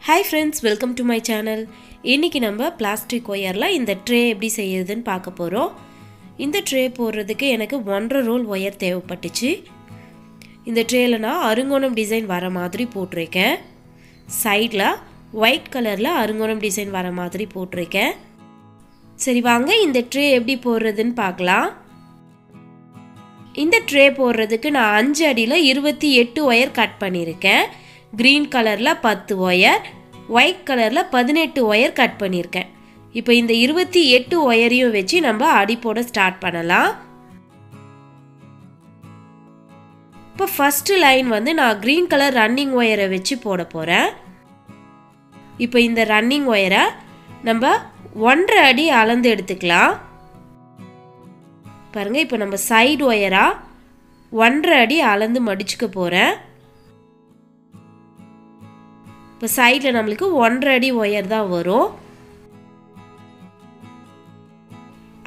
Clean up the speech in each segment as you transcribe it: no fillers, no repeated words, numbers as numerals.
Hi friends, welcome to my channel. இன்னைக்கு நம்ம plastic ஒயர்ல இந்த ட்ரே எப்படி செய்யறதுன்னு பார்க்க போறோம். இந்த ட்ரே போடுறதுக்கு எனக்கு 1.5 ரோல் ஒயர் தேவைப்பட்டுச்சு. இந்த ட்ரேல நான் அருங்கோணம் டிசைன் வர மாதிரி போட்டுருக்கேன். சைடுல ஒயிட் கலர்ல அருங்கோணம் டிசைன் வர மாதிரி போட்டுருக்கேன். சரி வாங்க இந்த ட்ரே எப்படி போடுறதுன்னு பார்க்கலாம். இந்த ட்ரே போடுறதுக்கு நான் 5 அடியில 28 ஒயர் கட் பண்ணியிருக்கேன். green கலர்ல 10 ஒயர், white கலர்ல 18 ஒயர் கட் பண்ணியிருக்கேன். இப்போ இந்த 28 ஒயரையும் வச்சு நம்ம அடி போட ஸ்டார்ட் பண்ணலாம். இப்போ ஃபர்ஸ்ட் லைன் வந்து நான் green கலர் ரன்னிங் ஒயரை வச்சு போட போறேன். இப்போ இந்த ரன்னிங் ஒயரை நம்ம 1.5 அடி அளந்து எடுத்துக்கலாம். பாருங்க இப்போ நம்ம சைடு ஒயரா 1.5 அடி அளந்து மடிச்சுக்க போறேன். இப்போ சைடில் நம்மளுக்கு 1.5 அடி ஒயர் தான் வரும்.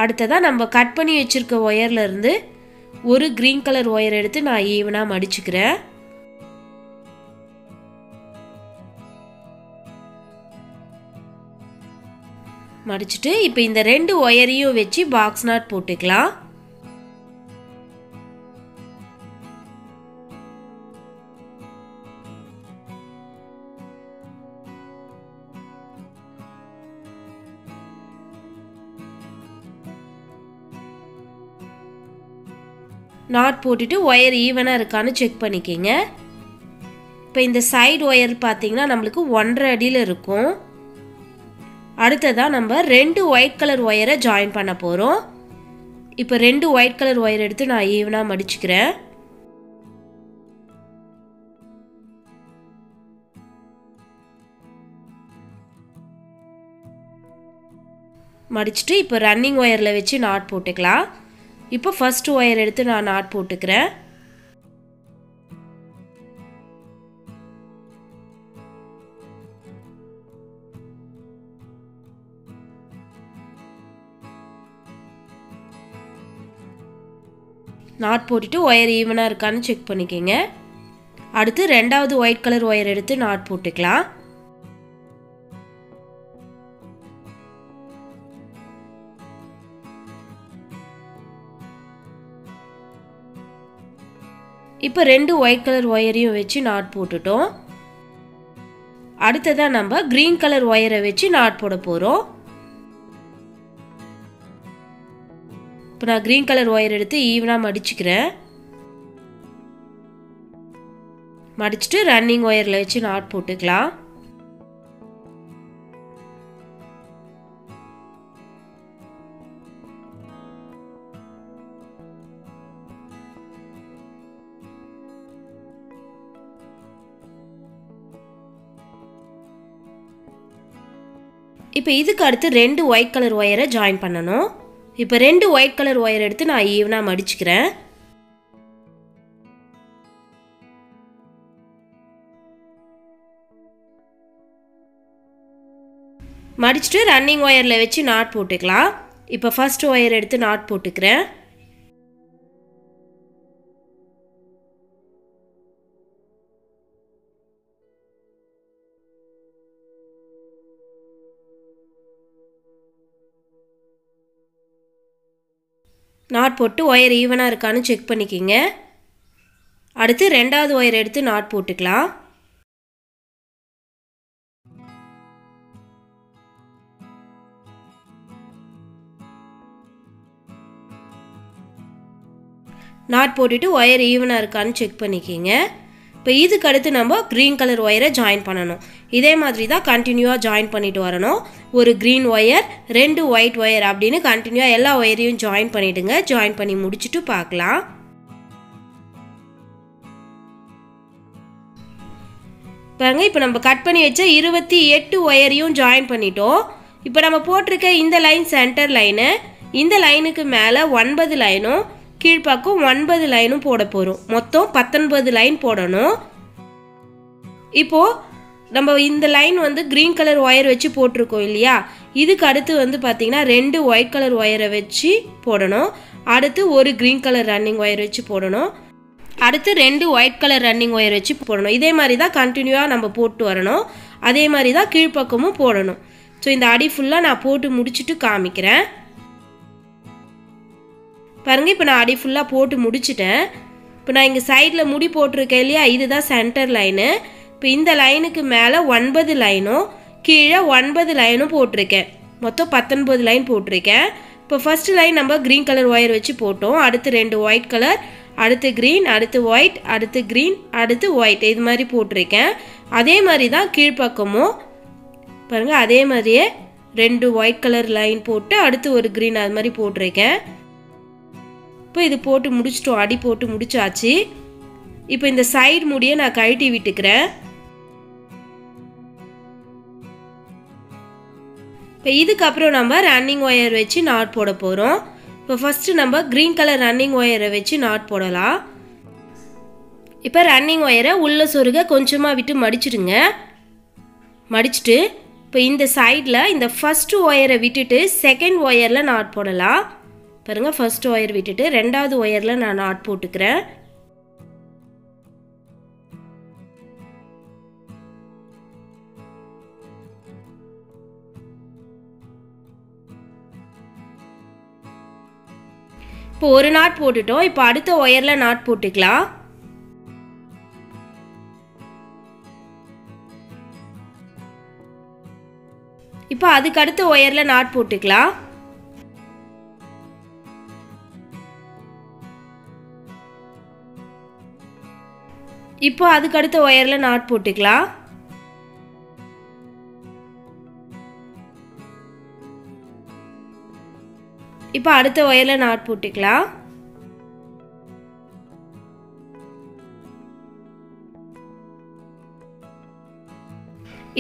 அடுத்ததாக நம்ம கட் பண்ணி வச்சிருக்க ஒயர்ல இருந்து ஒரு கிரீன் கலர் ஒயர் எடுத்து நான் ஈவனாக மடிச்சுக்கிறேன். மடிச்சுட்டு இப்போ இந்த 2 ஒயரையும் வச்சு பாக்ஸ் நாட் போட்டுக்கலாம். நாட் போட்டுட்டு ஒயர் ஈவனாக இருக்கான்னு செக் பண்ணிக்கோங்க. இப்போ இந்த சைடு ஒயர் பார்த்தீங்கன்னா நம்மளுக்கு 1.5 அடியில் இருக்கும். அடுத்ததாக நம்ம 2 ஒயிட் கலர் ஒயரை ஜாயின் பண்ண போகிறோம். இப்போ 2 ஒயிட் கலர் ஒயர் எடுத்து நான் ஈவனாக மடிச்சுக்கிறேன். மடிச்சுட்டு இப்போ ரன்னிங் ஒயரில் வச்சு நாட் போட்டுக்கலாம். இப்போ ஃபர்ஸ்ட் ஒயர் எடுத்து நான் நாட் போட்டுக்கிறேன். நாட் போட்டுட்டு ஒயர் ஈவனாக இருக்கான்னு செக் பண்ணிக்கோங்க. அடுத்து 2வது ஒயிட் கலர் ஒயர் எடுத்து நாட் போட்டுக்கலாம். இப்போ 2 ஒயிட் கலர் ஒயரையும் வச்சு நாட் போட்டுட்டோம். அடுத்ததாக நம்ம கிரீன் கலர் ஒயரை வச்சு நாட் போட போகிறோம். இப்போ நான் கிரீன் கலர் ஒயர் எடுத்து ஈவனாக மடிச்சுக்கிறேன். மடிச்சுட்டு ரன்னிங் ஒயரில் வச்சு நாட் போட்டுக்கலாம். இப்போ இதுக்கு அடுத்து 2 ஒயிட் கலர் ஒயரை ஜாயின் பண்ணணும். இப்போ 2 ஒயிட் கலர் ஒயர் எடுத்து நான் ஈவனாக மடிச்சுக்கிறேன். மடிச்சுட்டு ரன்னிங் ஒயரில் வச்சு நாட் போட்டுக்கலாம். இப்போ ஃபர்ஸ்ட் ஒயர் எடுத்து நாட் போட்டுக்கிறேன். நாட் போட்டு ஒயர் ஈவனாக இருக்கான்னு செக் பண்ணிக்கிங்க. அடுத்து 2வது ஒயர் எடுத்து நாட் போட்டுக்கலாம். நாட் போட்டுட்டு ஒயர் ஈவனாக இருக்கான்னு செக் பண்ணிக்கிங்க. இப்போ இதுக்கு அடுத்து நம்ம க்ரீன் கலர் ஒயரை ஜாயின் பண்ணணும். இதே மாதிரி தான் கண்டினியூவாக ஜாயின் பண்ணிட்டு வரணும். ஒரு க்ரீன் ஒயர் 2 ஒயிட் ஒயர் அப்படின்னு கண்டினியூவாக எல்லா ஒயரையும் ஜாயின் பண்ணிவிடுங்க. ஜாயின் பண்ணி முடிச்சுட்டு பார்க்கலாம். பாருங்க இப்போ நம்ம கட் பண்ணி வச்ச 28 ஒயரையும் ஜாயின் பண்ணிட்டோம். இப்போ நம்ம போட்டிருக்க இந்த லைன் சென்டர் லைனு, இந்த லைனுக்கு மேலே 9 லைனும் கீழ்ப்பக்கம் 9 லைனும் போட போகிறோம். மொத்தம் 19 லைன் போடணும். இப்போது நம்ம இந்த லைன் வந்து க்ரீன் கலர் ஒயர் வச்சு போட்டிருக்கோம் இல்லையா, இதுக்கு அடுத்து வந்து பார்த்திங்கன்னா 2 ஒயிட் கலர் ஒயரை வச்சு போடணும். அடுத்து ஒரு க்ரீன் கலர் ரன்னிங் ஒயர் வச்சு போடணும். அடுத்து 2 ஒயிட் கலர் ரன்னிங் ஒயர் வச்சு போடணும். இதே மாதிரி தான் கண்டினியூவாக நம்ம போட்டு வரணும். அதே மாதிரி தான் கீழ்ப்பக்கமும் போடணும். ஸோ இந்த அடி ஃபுல்லாக நான் போட்டு முடிச்சுட்டு காமிக்கிறேன். பாருங்கள், இப்போ நான் அடி ஃபுல்லாக போட்டு முடிச்சிட்டேன். இப்போ நான் இங்கே சைடில் முடி போட்டிருக்கேன் இல்லையா, இதுதான் சென்டர் லைனு. இப்போ இந்த லைனுக்கு மேலே 9 லைனும் கீழே 9 லைனும் போட்டிருக்கேன். மொத்தம் 19 லைன் போட்டிருக்கேன். இப்போ ஃபஸ்ட்டு லைன் நம்ம க்ரீன் கலர் ஒயர் வச்சு போட்டோம். அடுத்து 2 ஒயிட் கலர், அடுத்து க்ரீன், அடுத்து ஒயிட், அடுத்து க்ரீன், அடுத்து ஒயிட், இது மாதிரி போட்டிருக்கேன். அதே மாதிரி தான் கீழ்ப்பக்கமும் பாருங்கள், அதே மாதிரியே 2 ஒயிட் கலர் லைன் போட்டு அடுத்து ஒரு க்ரீன் அது மாதிரி போட்டிருக்கேன். இப்போ இது போட்டு முடிச்சிட்டோம், அடி போட்டு முடிச்சாச்சு. இப்போ இந்த சைடு முடியை நான் கழட்டி விட்டுக்கிறேன். இப்போ இதுக்கப்புறம் நம்ம ரன்னிங் ஒயர் வச்சு நாட் போட போகிறோம். இப்போ ஃபஸ்ட்டு நம்ம க்ரீன் கலர் ரன்னிங் ஒயரை வச்சு நாட் போடலாம். இப்போ ரன்னிங் ஒயரை உள்ளே சொருக கொஞ்சமாக விட்டு மடிச்சிடுங்க. மடிச்சுட்டு இப்போ இந்த சைடில் இந்த ஃபஸ்ட்டு ஒயரை விட்டுட்டு செகண்ட் ஒயரில் நாட் போடலாம். பாருங்கள், ஃபஸ்ட்டு ஒயர் விட்டுட்டு 2வது ஒயரில் நான் நாட் போட்டுக்கிறேன். இப்போ ஒரு நாட் போட்டுட்டோம். இப்போ அடுத்த ஒயரில் நாட் போட்டுக்கலாம். இப்போ அதுக்கு அடுத்த ஒயரில் நாட் போட்டுக்கலாம். இப்போ அதுக்கு அடுத்த ஒயரில் நாட் போட்டுக்கலாம். இப்போ அடுத்த ஒயரில் நாட் போட்டுக்கலாம்.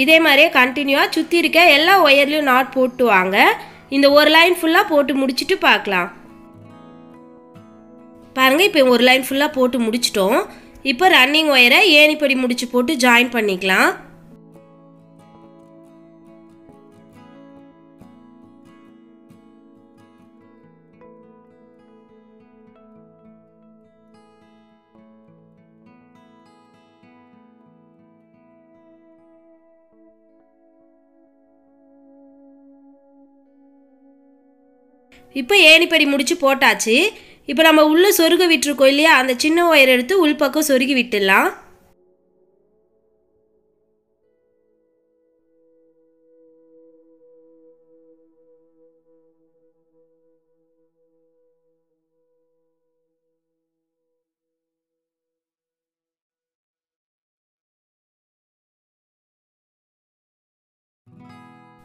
இதே மாதிரியே கண்டினியூவாக சுற்றி இருக்க எல்லா ஒயர்லையும் நாட் போட்டு வாங்க. இந்த ஒரு லைன் ஃபுல்லாக போட்டு முடிச்சுட்டு பார்க்கலாம். பாருங்கள், இப்போ ஒரு லைன் ஃபுல்லாக போட்டு முடிச்சிட்டோம். இப்போ ரன்னிங் ஒயரை ஏணிப்படி முடிச்சு போட்டு ஜாயின் பண்ணிக்கலாம். இப்போ ஏணிப்படி முடிச்சு போட்டாச்சு. இப்போ நம்ம உள்ளே சொருக விட்டுருக்கோம் இல்லையா, அந்த சின்ன ஒயர் எடுத்து உள்பக்கம் சொருகி விட்டுடலாம்.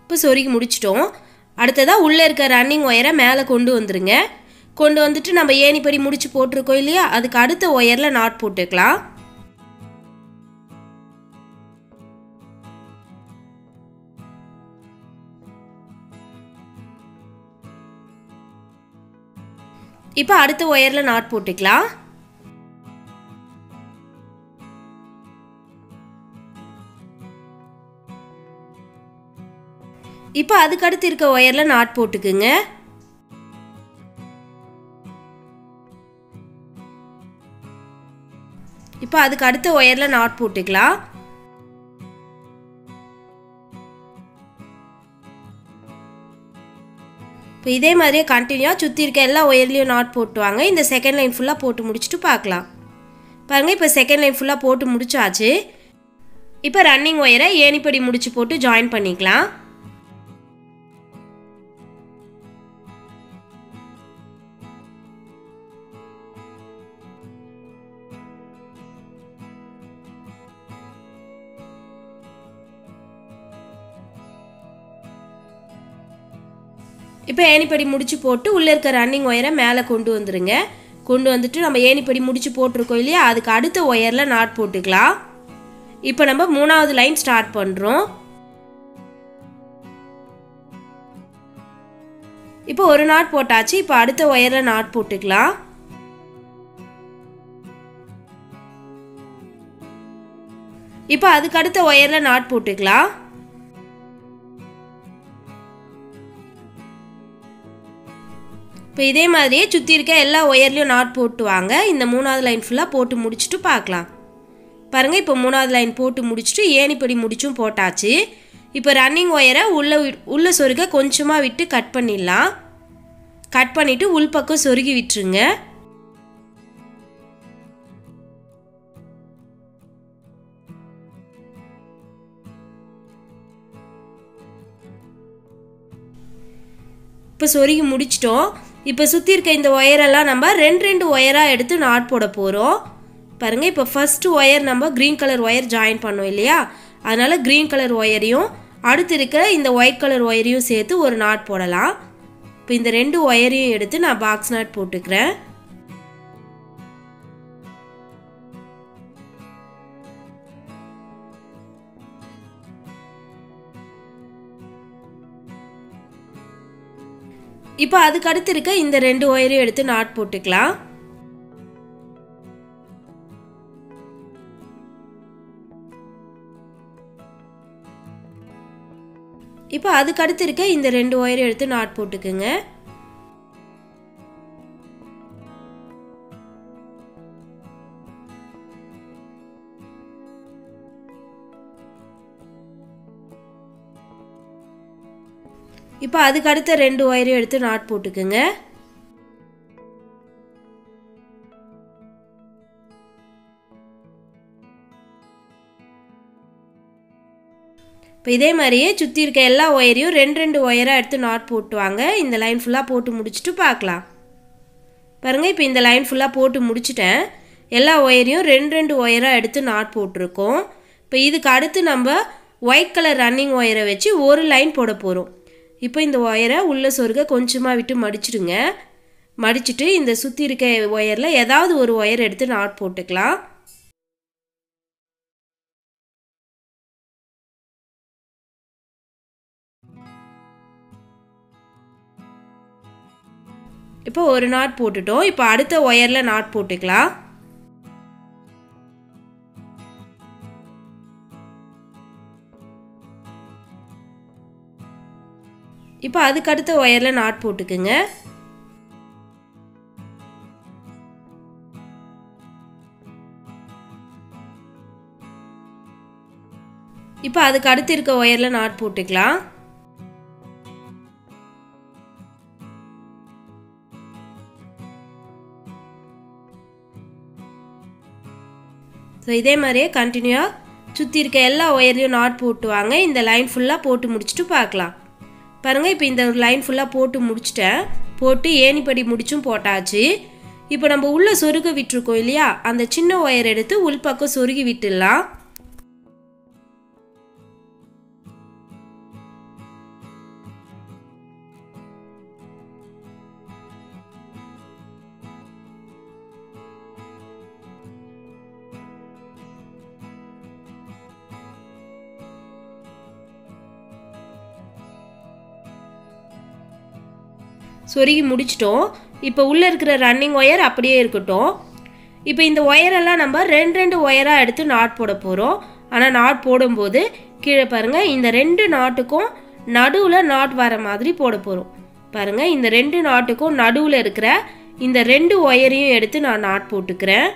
இப்போ சொருகி முடிச்சிட்டோம். அடுத்ததாக உள்ளே இருக்க ரன்னிங் ஒயரை மேலே கொண்டு வந்துடுங்க. கொண்டு வந்துட்டு நம்ம ஏணிப்படி முடிச்சு போட்டிருக்கோம் இல்லையா, அதுக்கு அடுத்த ஒயரில் நாட் போட்டுக்கலாம். இப்போ அடுத்த ஒயரில் நாட் போட்டுக்கலாம். இப்போ அதுக்கு அடுத்து இருக்க ஒயரில் நாட் போட்டுக்குங்க. இப்போ அதுக்கு அடுத்த ஒயரில் நாட் போட்டுக்கலாம். இப்போ இதே மாதிரியே கண்டினியூவாக சுற்றி இருக்க எல்லா ஒயர்லேயும் நாட் போட்டு வாங்க. இந்த செகண்ட் லைன் ஃபுல்லாக போட்டு முடிச்சுட்டு பார்க்கலாம். பாருங்கள், இப்போ செகண்ட் லைன் ஃபுல்லாக போட்டு முடிச்சாச்சு. இப்போ ரன்னிங் ஒயரை ஏணிப்படி முடிச்சு போட்டு ஜாயின் பண்ணிக்கலாம். இப்போ ஏணிப்படி முடிச்சு போட்டு உள்ளே இருக்க ரன்னிங் ஒயரை மேலே கொண்டு வந்துடுங்க. கொண்டு வந்துட்டு நம்ம ஏணிப்படி முடிச்சு போட்டிருக்கோம் இல்லையா, அதுக்கு அடுத்த ஒயரில் நாட் போட்டுக்கலாம். இப்போ நம்ம 3வது லைன் ஸ்டார்ட் பண்ணுறோம். இப்போ ஒரு நாட் போட்டாச்சு. இப்போ அடுத்த ஒயரில் நாட் போட்டுக்கலாம். இப்போ அதுக்கு அடுத்த ஒயரில் நாட் போட்டுக்கலாம். இப்போ இதே மாதிரியே சுற்றி இருக்க எல்லா ஒயர்லையும் நாட் போட்டு வாங்க. இந்த 3வது லைன் ஃபுல்லாக போட்டு முடிச்சுட்டு பார்க்கலாம். பாருங்கள், இப்போ 3வது லைன் போட்டு முடிச்சுட்டு ஏணிப்படி முடிச்சும் போட்டாச்சு. இப்போ ரன்னிங் ஒயரை உள்ளே சொருக கொஞ்சமாக விட்டு கட் பண்ணிடலாம். கட் பண்ணிவிட்டு உள்பக்கம் சொருகி விட்டுருங்க. இப்போ சொருகி முடிச்சிட்டோம். இப்போ சுற்றி இருக்க இந்த ஒயரெல்லாம் நம்ம 2 ஒயராக எடுத்து நாட் போட போகிறோம். பாருங்கள், இப்போ ஃபஸ்ட்டு ஒயர் நம்ம க்ரீன் கலர் ஒயர் ஜாயின் பண்ணோம் இல்லையா, அதனால் க்ரீன் கலர் ஒயரையும் அடுத்து இருக்கிற இந்த ஒயிட் கலர் ஒயரையும் சேர்த்து ஒரு நாட் போடலாம். இப்போ இந்த 2 ஒயரையும் எடுத்து நான் பாக்ஸ் நாட் போட்டுக்கிறேன். இப்போ அதுக்கு அடுத்து இருக்க இந்த 2 ஒயரையும் எடுத்து நாட் போட்டுக்கலாம். இப்போ அதுக்கு அடுத்து இருக்க இந்த 2 ஒயரையும் எடுத்து நாட் போட்டுக்குங்க. இப்போ அதுக்கு அடுத்த 2 ஒயரையும் எடுத்து நாட் போட்டுக்குங்க. இப்போ இதே மாதிரியே சுற்றி இருக்க எல்லா ஒயரையும் 2 ஒயராக எடுத்து நாட் போட்டு வாங்க. இந்த லைன் ஃபுல்லாக போட்டு முடிச்சுட்டு பார்க்கலாம். பாருங்கள், இப்போ இந்த லைன் ஃபுல்லாக போட்டு முடிச்சிட்டேன். எல்லா ஒயரையும் 2 ஒயராக எடுத்து நாட் போட்டிருக்கோம். இப்போ இதுக்கு அடுத்து நம்ம ஒயிட் கலர் ரன்னிங் ஒயரை வச்சு ஒரு லைன் போட போகிறோம். இப்போ இந்த ஒயரை உள்ளே சொருக கொஞ்சமாக விட்டு மடிச்சிடுங்க. மடிச்சுட்டு இந்த சுற்றி இருக்க ஒயரில் ஏதாவது ஒரு ஒயர் எடுத்து நாட் போட்டுக்கலாம். இப்போ ஒரு நாட் போட்டுட்டோம். இப்போ அடுத்த ஒயரில் நாட் போட்டுக்கலாம். இப்போ அதுக்கு அடுத்த ஒயரில் நாட் போட்டுக்குங்க. இப்போ அதுக்கு அடுத்து இருக்க ஒயரில் நாட் போட்டுக்கலாம். ஸோ இதே மாதிரியே கண்டினியூவாக சுற்றி இருக்க எல்லா ஒயர்லையும் நாட் போட்டு வாங்க. இந்த லைன் ஃபுல்லாக போட்டு முடிச்சுட்டு பார்க்கலாம். பாருங்கள், இப்போ இந்த லைன் ஃபுல்லாக போட்டு முடிச்சிட்டேன். போட்டு ஏணிப்படி முடிச்சும் போட்டாச்சு. இப்போ நம்ம உள்ளே சொருக விட்டுருக்கோம் இல்லையா, அந்த சின்ன ஒயர் எடுத்து உள்பக்கம் சொருகி விட்டுடலாம். சொருகி முடிச்சிட்டோம். இப்போ உள்ளே இருக்கிற ரன்னிங் ஒயர் அப்படியே இருக்கட்டும். இப்போ இந்த ஒயரெல்லாம் நம்ம 2 ஒயராக எடுத்து நாட் போட போகிறோம். ஆனால் நாட் போடும்போது கீழே பாருங்கள், இந்த 2 நாட்டுக்கும் நடுவில் நாட் வர மாதிரி போட போகிறோம். பாருங்கள், இந்த 2 நாட்டுக்கும் நடுவில் இருக்கிற இந்த 2 ஒயரையும் எடுத்து நான் நாட் போட்டுக்கிறேன்.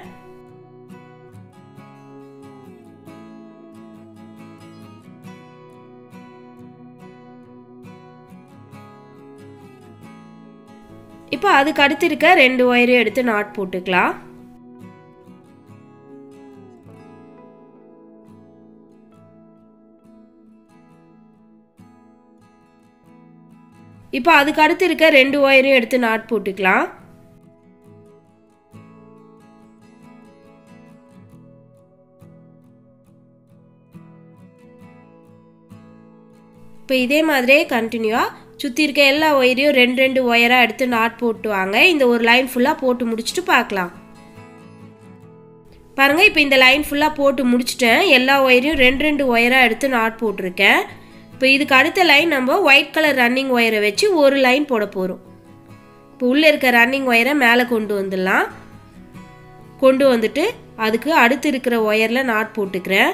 இப்போ அதுக்கு அடுத்து இருக்க 2 ஒயரையும் எடுத்து நாட் போட்டுக்கலாம். இப்போ அதுக்கு அடுத்து இருக்க 2 ஒயரையும் எடுத்து நாட் போட்டுக்கலாம். இப்போ இதே மாதிரியே கண்டினியூவாக சுற்றி இருக்க எல்லா ஒயரையும் 2 ஒயராக எடுத்து நாட் போட்டு வாங்க. இந்த ஒரு லைன் ஃபுல்லாக போட்டு முடிச்சுட்டு பார்க்கலாம். பாருங்கள், இப்போ இந்த லைன் ஃபுல்லாக போட்டு முடிச்சிட்டேன். எல்லா ஒயரையும் 2 ஒயராக எடுத்து நாட் போட்டிருக்கேன். இப்போ இதுக்கு அடுத்த லைன் நம்ம ஒயிட் கலர் ரன்னிங் ஒயரை வச்சு ஒரு லைன் போட போகிறோம். இப்போ உள்ளே இருக்க ரன்னிங் ஒயரை மேலே கொண்டு வந்துடலாம். கொண்டு வந்துட்டு அதுக்கு அடுத்து இருக்கிற ஒயரில் நாட் போட்டுக்கிறேன்.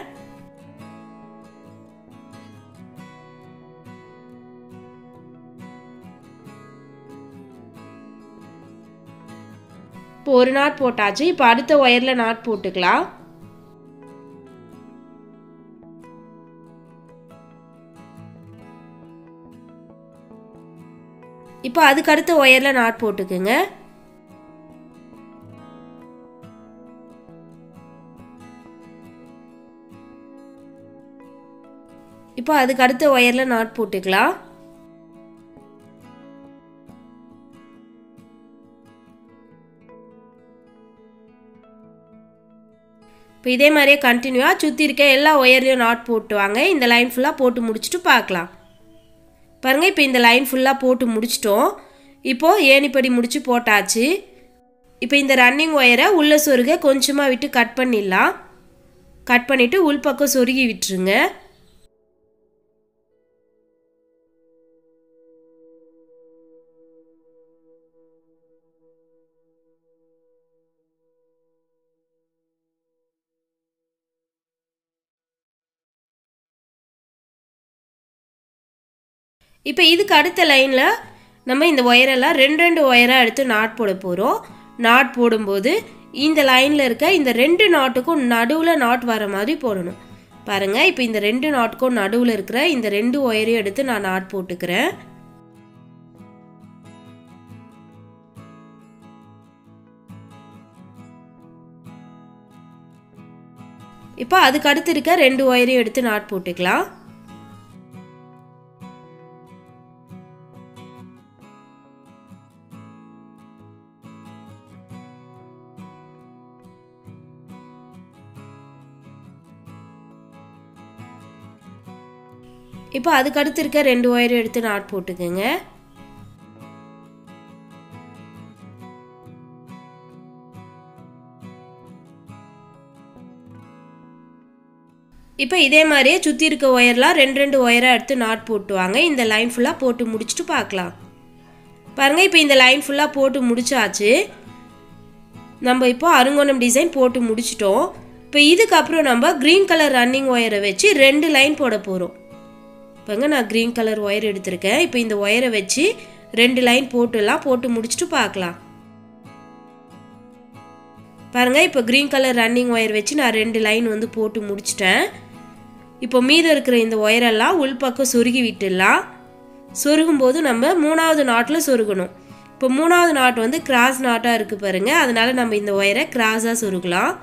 இப்போ ஒரு நாட் போட்டாச்சு. இப்போ அடுத்த ஒயரில் நாட் போட்டுக்கலாம். இப்போ அதுக்கு அடுத்த ஒயரில் நாட் போட்டுக்குங்க. இப்போ அதுக்கு அடுத்த ஒயரில் நாட் போட்டுக்கலாம். இப்போ இதே மாதிரியே கண்டினியூவாக சுற்றி இருக்க எல்லா ஒயர்லையும் நாட் போட்டு வாங்க. இந்த லைன் ஃபுல்லாக போட்டு முடிச்சுட்டு பார்க்கலாம். பாருங்கள், இப்போ இந்த லைன் ஃபுல்லாக போட்டு முடிச்சிட்டோம். இப்போது ஏணிப்படி முடிச்சு போட்டாச்சு. இப்போ இந்த ரன்னிங் ஒயரை உள்ளே சொருக கொஞ்சமாக விட்டு கட் பண்ணிடலாம். கட் பண்ணிவிட்டு உள்பக்கம் சொருகி விட்டுருங்க. இப்போ இதுக்கு அடுத்த லைனில் நம்ம இந்த ஒயரெல்லாம் ரெண்டு ஒயராக எடுத்து நாட் போட போகிறோம். நாட் போடும்போது இந்த லைனில் இருக்க இந்த 2 நாட்டுக்கும் நடுவில் நாட் வர மாதிரி போடணும். பாருங்கள், இப்போ இந்த 2 நாட்டுக்கும் நடுவில் இருக்கிற இந்த 2 ஒயரையும் எடுத்து நான் நாட் போட்டுக்கிறேன். இப்போ அதுக்கு அடுத்து இருக்க 2 ஒயரையும் எடுத்து நாட் போட்டுக்கலாம். இப்போ அதுக்கு அடுத்து இருக்க 2 ஒயரை எடுத்து நாட் போட்டுக்கோங்க. இப்போ இதே மாதிரியே சுற்றி இருக்க ஒயர்லாம் 2 ஒயராக எடுத்து நாட் போட்டு வாங்க. இந்த லைன் ஃபுல்லாக போட்டு முடிச்சுட்டு பார்க்கலாம். பாருங்கள், இப்போ இந்த லைன் ஃபுல்லாக போட்டு முடிச்சாச்சு. நம்ம இப்போ அருங்கோணம் டிசைன் போட்டு முடிச்சிட்டோம். இப்போ இதுக்கப்புறம் நம்ம க்ரீன் கலர் ரன்னிங் ஒயரை வச்சு 2 லைன் போட போகிறோம். பாருங்க, நான் க்ரீன் கலர் ஒயர் எடுத்திருக்கேன். இப்போ இந்த ஒயரை வச்சு 2 லைன் போட்டு முடிச்சுட்டு பார்க்கலாம். பாருங்கள், இப்போ க்ரீன் கலர் ரன்னிங் ஒயர் வச்சு நான் 2 லைன் வந்து போட்டு முடிச்சிட்டேன். இப்போ மீதம் இருக்கிற இந்த ஒயரெல்லாம் உள்பக்கம் சொருகி விட்டுடலாம். சொருகும்போது நம்ம 3வது நாட்டில் சொருகணும். இப்போ 3வது நாட் வந்து கிராஸ் நாட்டாக இருக்குது பாருங்கள். அதனால நம்ம இந்த ஒயரை கிராஸாக சொருகலாம்.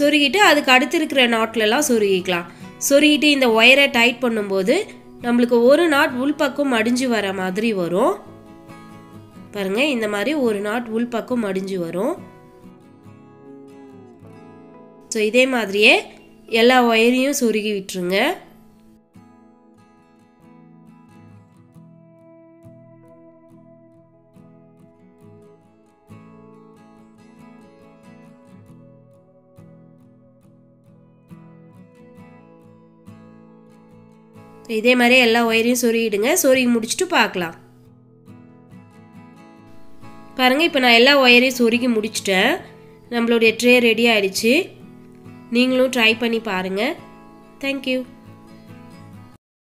சொருகிட்டு அதுக்கு அடுத்து இருக்கிற நாட்லலாம் சொருகிக்கலாம். சொருகிட்டு இந்த ஒயரை டைட் பண்ணும்போது நம்மளுக்கு ஒரு நாட் உள்பக்கம் மடிஞ்சு வர மாதிரி வரும். பாருங்கள், இந்த மாதிரி ஒரு நாட் உள்பக்கம் மடிஞ்சு வரும். ஸோ இதே மாதிரியே எல்லா ஒயரையும் சொருகி விட்டுருங்க. இதே மாதிரி எல்லா ஒயரையும் சொருகிடுங்க. சொருகி முடிச்சுட்டு பார்க்கலாம். பாருங்கள், இப்போ நான் எல்லா ஒயரையும் சொருகி முடிச்சிட்டேன். நம்மளுடைய ட்ரே ரெடி ஆகிடுச்சு. நீங்களும் ட்ரை பண்ணி பாருங்கள். தேங்க்யூ.